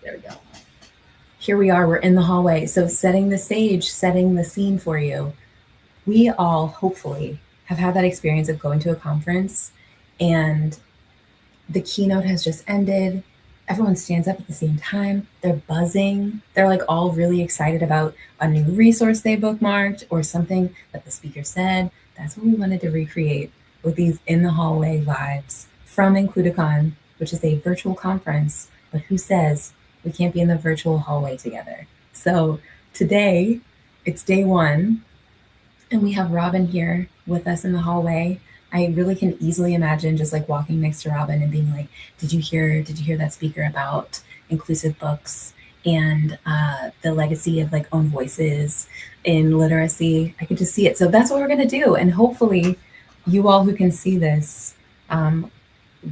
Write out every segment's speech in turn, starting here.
There we go. Here we are, we're in the hallway. So, setting the stage, setting the scene for you. We all hopefully have had that experience of going to a conference and the keynote has just ended. Everyone stands up at the same time. They're buzzing. They're like all really excited about a new resource they bookmarked or something that the speaker said. That's what we wanted to recreate with these in the hallway lives from Includi-Con, which is a virtual conference. But who says we can't be in the virtual hallway together? So today, it's day one, and we have Robin here with us in the hallway. I really can easily imagine just like walking next to Robin and being like, did you hear that speaker about inclusive books and the legacy of like own voices in literacy? I could just see it. So that's what we're going to do. And hopefully, you all who can see this um,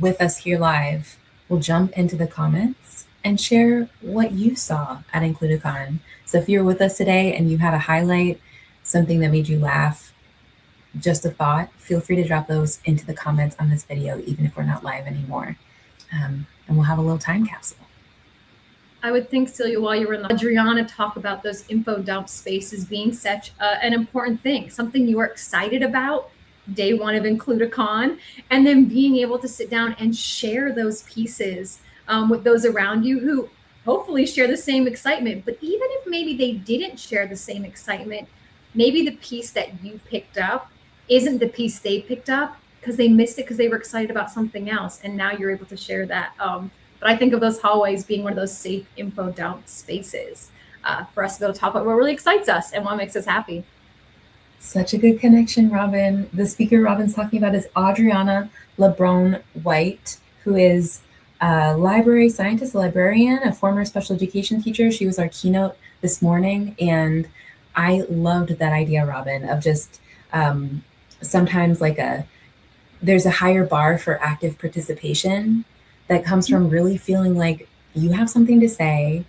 with us here live will jump into the comments and share what you saw at Includi-Con. So if you're with us today and you had a highlight, something that made you laugh, just a thought, feel free to drop those into the comments on this video, even if we're not live anymore. And we'll have a little time capsule. I would think, Celia, while you were in the Adriana talk about those info dump spaces being such an important thing, something you were excited about day one of Includi-Con, and then being able to sit down and share those pieces with those around you who hopefully share the same excitement. But even if maybe they didn't share the same excitement, maybe the piece that you picked up isn't the piece they picked up because they missed it because they were excited about something else, and now you're able to share that. But I think of those hallways being one of those safe info dump spaces for us to be able to talk about what really excites us and what makes us happy. Such a good connection, Robin. The speaker Robin's talking about is Adriana LeBron White, who is a library scientist, a librarian, a former special education teacher. She was our keynote this morning, and I loved that idea, Robin, of just sometimes like there's a higher bar for active participation that comes from really feeling like you have something to say.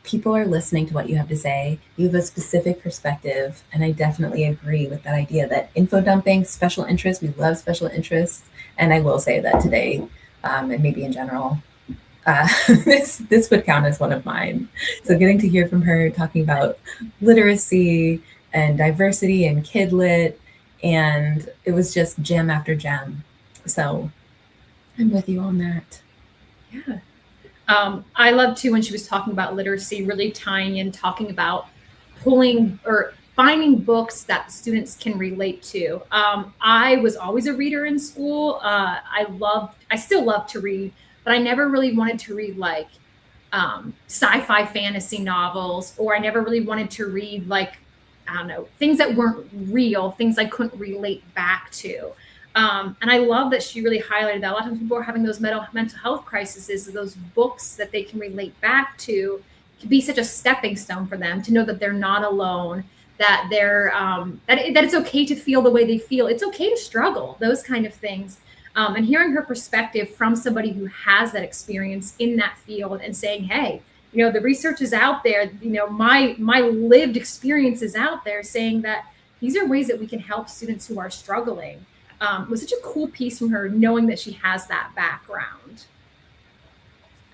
People are listening to what you have to say. You have a specific perspective. And I definitely agree with that idea that info dumping, special interests, we love special interests. And I will say that today, and maybe in general, uh, this would count as one of mine. So getting to hear from her talking about literacy and diversity and kidlit, and it was just gem after gem. So I'm with you on that. Yeah. I love too when she was talking about literacy, really tying in, talking about pulling or finding books that students can relate to. I was always a reader in school. I still love to read, but I never really wanted to read like sci-fi fantasy novels, or I never really wanted to read like, I don't know, things that weren't real, things I couldn't relate back to. And I love that she really highlighted that. A lot of times people are having those mental health crises, those books that they can relate back to can be such a stepping stone for them to know that they're not alone, that they're that it's okay to feel the way they feel. It's okay to struggle, those kind of things. And hearing her perspective from somebody who has that experience in that field and saying, hey, the research is out there, my lived experience is out there saying that these are ways that we can help students who are struggling. Was such a cool piece from her, knowing that she has that background.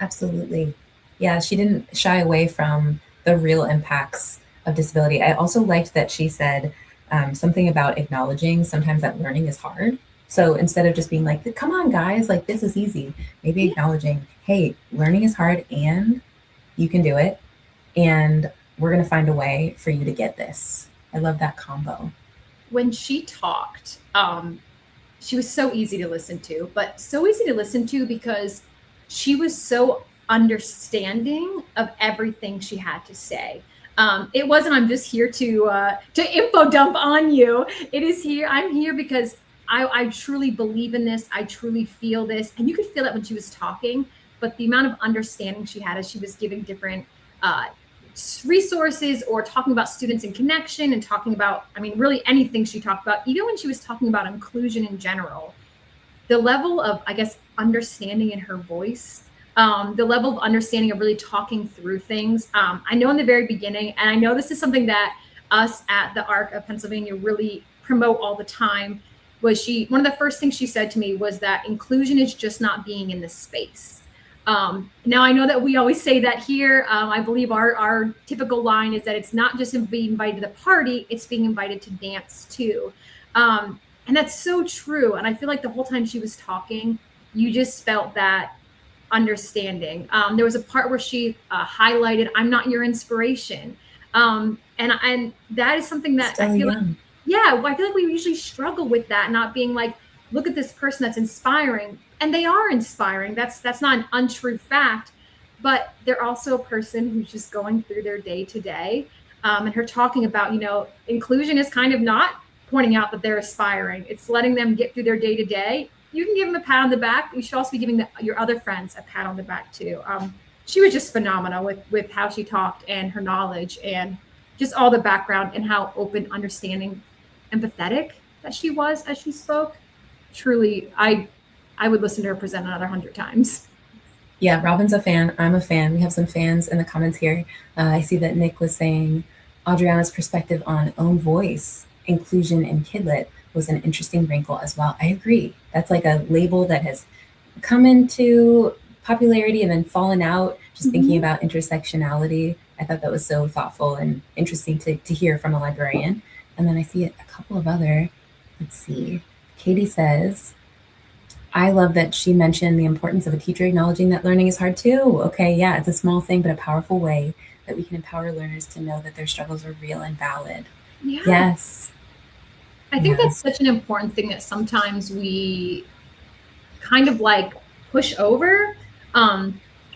Absolutely. Yeah, she didn't shy away from the real impacts of disability. I also liked that she said something about acknowledging sometimes that learning is hard. So instead of just being like, come on, guys, like this is easy, maybe acknowledging, hey, learning is hard and you can do it. And we're going to find a way for you to get this. I love that combo. When she talked, she was so easy to listen to, but so easy to listen to because she was so understanding of everything she had to say. It wasn't, I'm just here to info dump on you. It is here. I'm here because I truly believe in this. I truly feel this. And you could feel that when she was talking, but the amount of understanding she had as she was giving different resources or talking about students in connection and talking about, really anything she talked about, even when she was talking about inclusion in general, the level of, I guess, understanding in her voice, the level of understanding of really talking through things. I know in the very beginning, and I know this is something that us at the ARC of Pennsylvania really promote all the time, was one of the first things she said to me was that inclusion is just not being in the space. Now I know that we always say that here. I believe our typical line is that it's not just being invited to the party, it's being invited to dance too. And that's so true. And I feel like the whole time she was talking, you just felt that understanding. There was a part where she highlighted, "I'm not your inspiration," and that is something that I Still feel like, young. yeah, I feel like we usually struggle with that, not being like, "Look at this person that's inspiring," and they are inspiring. That's not an untrue fact, but they're also a person who's just going through their day to day. And her talking about, inclusion is kind of not pointing out that they're aspiring. It's letting them get through their day to day. You can give them a pat on the back. You should also be giving your other friends a pat on the back too. She was just phenomenal with how she talked and her knowledge and just all the background and how open, understanding, empathetic that she was as she spoke. Truly, I would listen to her present another 100 times. Yeah, Robin's a fan. I'm a fan. We have some fans in the comments here. I see that Nick was saying Adriana's perspective on own voice, inclusion, and kidlit was an interesting wrinkle as well. I agree. That's like a label that has come into popularity and then fallen out. Just thinking about intersectionality, I thought that was so thoughtful and interesting to hear from a librarian. And then I see a couple of other, let's see. Katie says, I love that she mentioned the importance of a teacher acknowledging that learning is hard too. Okay, yeah, it's a small thing, but a powerful way that we can empower learners to know that their struggles are real and valid. Yeah. Yes. I think that's such an important thing that sometimes we kind of like push over,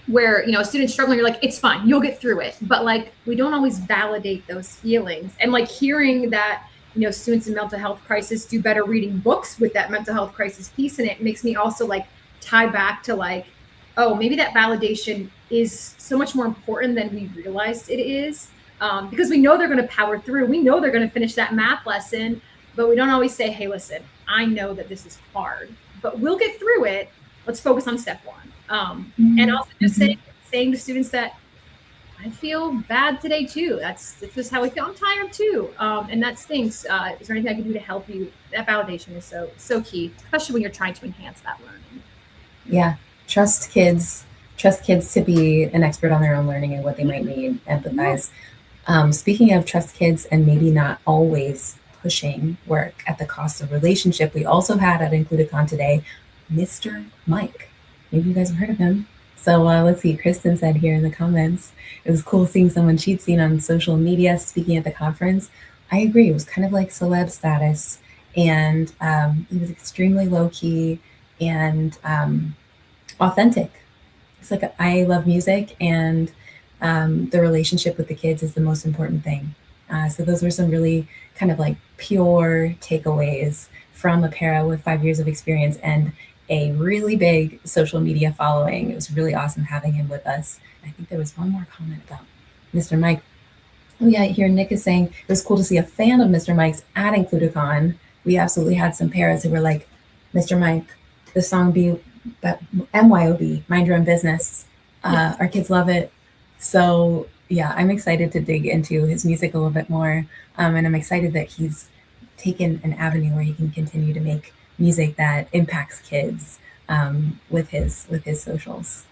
where, students struggling, you're like, it's fine, you'll get through it. But like, we don't always validate those feelings. And like hearing that, students in mental health crisis do better reading books with that mental health crisis piece in it makes me also like tie back to like, oh, maybe that validation is so much more important than we realized it is. Because we know they're going to power through. We know they're going to finish that math lesson, but we don't always say, hey, listen, I know that this is hard, but we'll get through it. Let's focus on step one. And also just saying to students that I feel bad today too. That's just how we feel. I'm tired too. And that stinks. Is there anything I can do to help you? That validation is so key, especially when you're trying to enhance that learning. Yeah. Trust kids to be an expert on their own learning and what they might need. Empathize. Speaking of trust kids and maybe not always pushing work at the cost of relationship, we also had at Includi-Con today, Mr. Mike. Maybe you guys have heard of him. So let's see, Kristen said here in the comments, it was cool seeing someone she'd seen on social media speaking at the conference. I agree, it was kind of like celeb status. And he was extremely low key and authentic. It's like, I love music and the relationship with the kids is the most important thing. So those were some really kind of like pure takeaways from a para with 5 years of experience and a really big social media following. It was really awesome having him with us. I think there was one more comment about Mr. Mike. Oh yeah, here Nick is saying it was cool to see a fan of Mr. Mike's at Includi-Con. We absolutely had some paras who were like, Mr. Mike, the song MYOB, Mind Your Own Business. Yes. Our kids love it. So yeah, I'm excited to dig into his music a little bit more. And I'm excited that he's taken an avenue where he can continue to make music that impacts kids with his socials.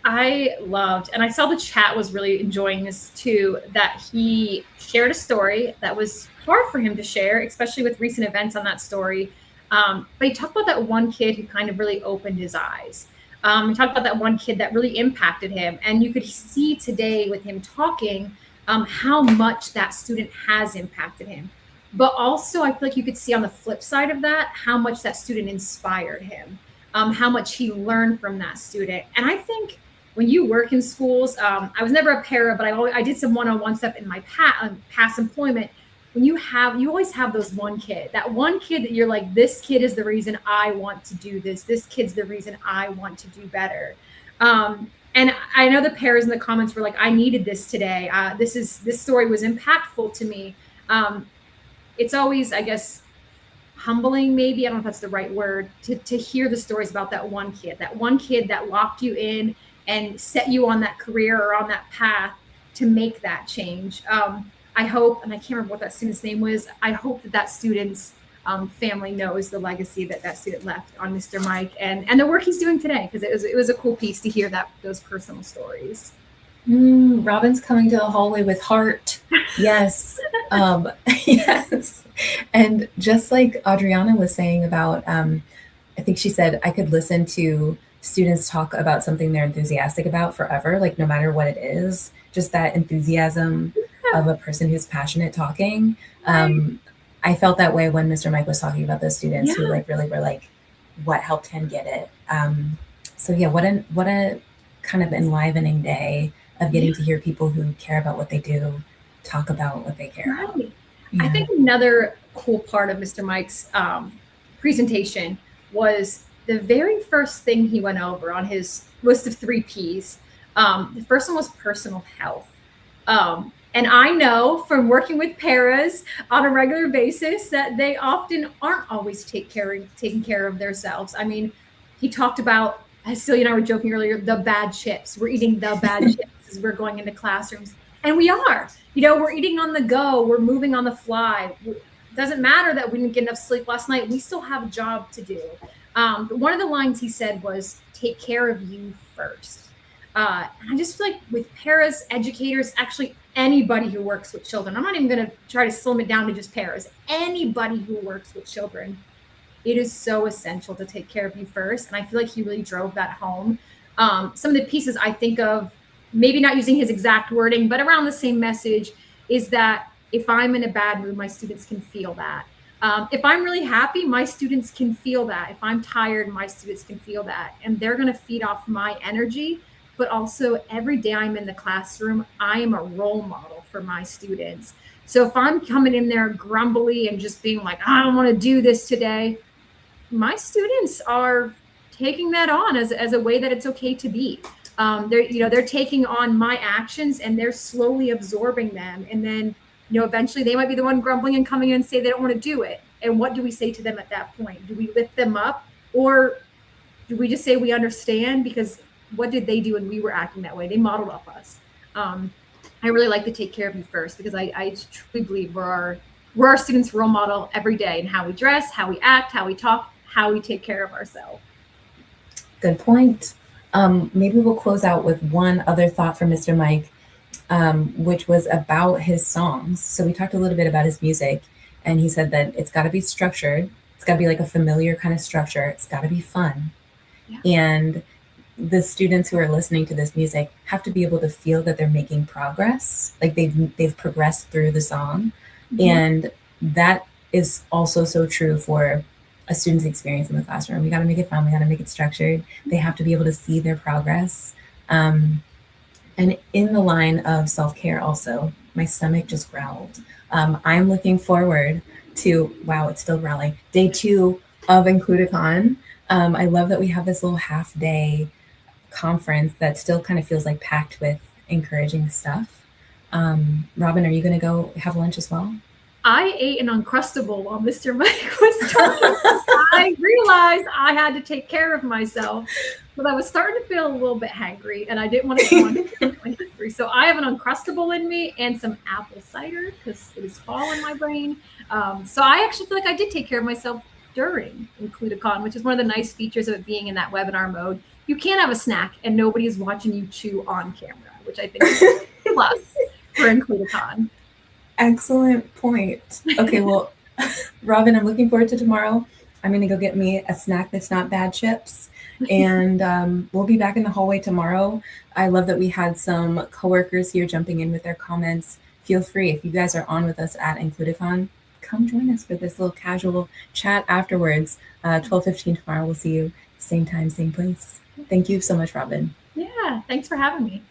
I loved, and I saw the chat was really enjoying this too, that he shared a story that was hard for him to share, especially with recent events on that story. But he talked about that one kid who kind of really opened his eyes. He talked about that one kid that really impacted him. And you could see today with him talking how much that student has impacted him. But also, I feel like you could see on the flip side of that, how much that student inspired him, how much he learned from that student. And I think when you work in schools, I was never a para, but I did some one-on-one stuff in my past employment. When you always have those that one kid that you're like, this kid is the reason I want to do this. This kid's the reason I want to do better. And I know the paras in the comments were like, I needed this today. This story was impactful to me. It's always, I guess, humbling, maybe, I don't know if that's the right word, to hear the stories about that one kid that locked you in and set you on that career or on that path to make that change. I hope, and I can't remember what that student's name was, I hope that student's family knows the legacy that that student left on Mr. Mike and the work he's doing today, because it was a cool piece to hear those personal stories. Robin's coming to the hallway with heart. Yes. Yes. And just like Adriana was saying about, I think she said, I could listen to students talk about something they're enthusiastic about forever, like no matter what it is, just that enthusiasm of a person who's passionate talking. I felt that way when Mr. Mike was talking about those students who like really were like, what helped him get it. So yeah, what a kind of enlivening day of getting to hear people who care about what they do talk about what they care about. I think another cool part of Mr. Mike's presentation was the very first thing he went over on his list of 3 Ps. The first one was personal health. And I know from working with paras on a regular basis that they often aren't always taking care of themselves. I mean, he talked about, as Celia and I were joking earlier, the bad chips. We're eating the bad chips as we're going into classrooms. And we are. We're eating on the go. We're moving on the fly. It doesn't matter that we didn't get enough sleep last night. We still have a job to do. But one of the lines he said was, take care of you first. And I just feel like with paras, educators, actually anybody who works with children, I'm not even going to try to slim it down to just paras, anybody who works with children, it is so essential to take care of you first. And I feel like he really drove that home. Some of the pieces I think of, maybe not using his exact wording, but around the same message, is that if I'm in a bad mood, my students can feel that. If I'm really happy, my students can feel that. If I'm tired, my students can feel that. And they're going to feed off my energy. But also every day I'm in the classroom, I am a role model for my students. So if I'm coming in there grumbly and just being like, I don't want to do this today, my students are taking that on as a way that it's okay to be. They're taking on my actions and they're slowly absorbing them. And then, eventually they might be the one grumbling and coming in and say they don't want to do it. And what do we say to them at that point? Do we lift them up, or do we just say we understand? Because what did they do when we were acting that way? They modeled off us. I really like to take care of you first, because I truly believe we're our students' role model every day in how we dress, how we act, how we talk, how we take care of ourselves. Good point. Maybe we'll close out with one other thought from Mr. Mike, which was about his songs. So we talked a little bit about his music, and he said that it's got to be structured. It's got to be like a familiar kind of structure. It's got to be fun. And the students who are listening to this music have to be able to feel that they're making progress, like they've progressed through the song. And that is also so true for a student's experience in the classroom. We got to make it fun. We got to make it structured. They have to be able to see their progress. And in the line of self-care also, my stomach just growled. I'm looking forward to, wow, it's still growling, day 2 of Includi-Con. I love that we have this little half day conference that still kind of feels like packed with encouraging stuff. Robin, are you going to go have lunch as well? I ate an Uncrustable while Mr. Mike was talking. I realized I had to take care of myself, but I was starting to feel a little bit hangry, and I didn't want to go on hungry. So I have an Uncrustable in me and some apple cider because it is fall in my brain. So I actually feel like I did take care of myself during Includi-Con, which is one of the nice features of it being in that webinar mode. You can't have a snack and nobody is watching you chew on camera, which I think is a plus for Includi-Con. Excellent point. Okay, well, Robin, I'm looking forward to tomorrow. I'm going to go get me a snack that's not bad chips. And we'll be back in the hallway tomorrow. I love that we had some coworkers here jumping in with their comments. Feel free, if you guys are on with us at Includi-Con, come join us for this little casual chat afterwards. 12:15 tomorrow. We'll see you same time, same place. Thank you so much, Robin. Yeah, thanks for having me.